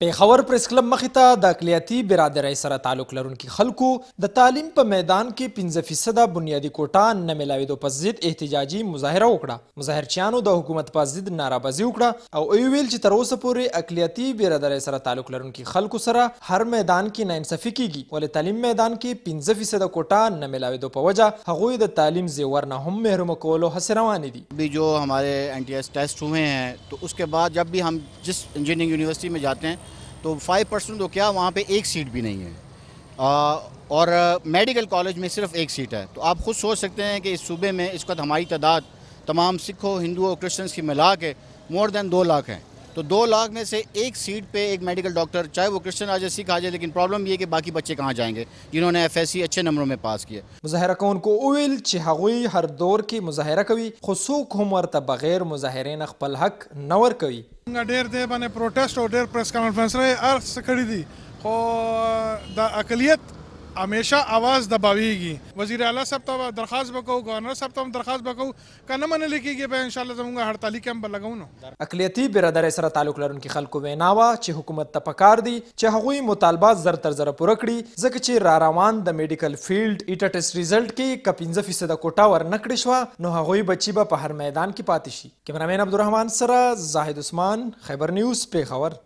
پیښور پریس کلب مخې ته د اقلیتي برادرۍ سره تعلق لرونکي خلکو د تعلیم په میدان کې 15% بنیادي کوټه نه میلاوېدو په ضد احتجاجي مظاهره وکړه. مظاهرچیانو د حکومت په ضد نارابازي وکړه او ویل چې تر اوسه پورې اقلیتي برادرۍ سره تعلق لرونکي خلکو سره هر میدان کې ناانصافي کیږي، ولې تعلیم میدان کې 15% کوټه نه میلاوېدو په وجه هغوی د تعلیم زیور نه هم محروم کولو هڅې روانې دي. अभी जो हमारे NTS टेस्ट हुए हैं तो उसके बाद जब भी हम जिस इंजीनियरिंग यूनिवर्सिटी में जाते हैं तो 5% तो क्या वहाँ पे एक सीट भी नहीं है और मेडिकल कॉलेज में सिर्फ एक सीट है। तो आप खुद सोच सकते हैं कि इस सूबे में इस वक्त हमारी तादाद तमाम सिखों हिंदुओं क्रिश्चियंस की मिला के मोर देन 2 लाख है। तो 2 लाख में से एक सीट पे एक मेडिकल डॉक्टर, चाहे वो क्रिश्चियन आ जाए सिख आ जाए, लेकिन प्रॉब्लम ये है कि बाकी बच्चे कहाँ जाएंगे जिन्होंने FSC अच्छे नंबरों में पास किए। مظاهره کوونکو وویل چې هغوی هر دور کې مظاهره کوي خو څوک هم ورته بغیر مظاهرې نه خپل حق نه ورکوي. ډېر دی باندې پروټیسټ او ډېر پریس کانفرنس لري هر څه کړي دي خو د اقلیت همیشه आवाज دباویږي. وزیر اعلی صاحب ته درخواست وکړو، گورنر صاحب ته درخواست وکړو، کنه منل کېږي به ان شاء الله زموږ هړتالي کیمپ به لګو نو. اقلیتي برادرۍ سره تعلق لرونکي خلکو وینا وه چې حکومت ته پکار دی چې هغوی مطالبات زر تر زره پوره کړي، ځکه چې را روان د میډیکل فیلډ ایټا ټیسټ ریزلټ کې که 15% کوټه ورنه کړې شوه نو هغوی بچي به په هر میدان کې پاتې شي. کیمرامین عبدالرحمن سره زاهد عثمان، خیبر نیوز، پیښور.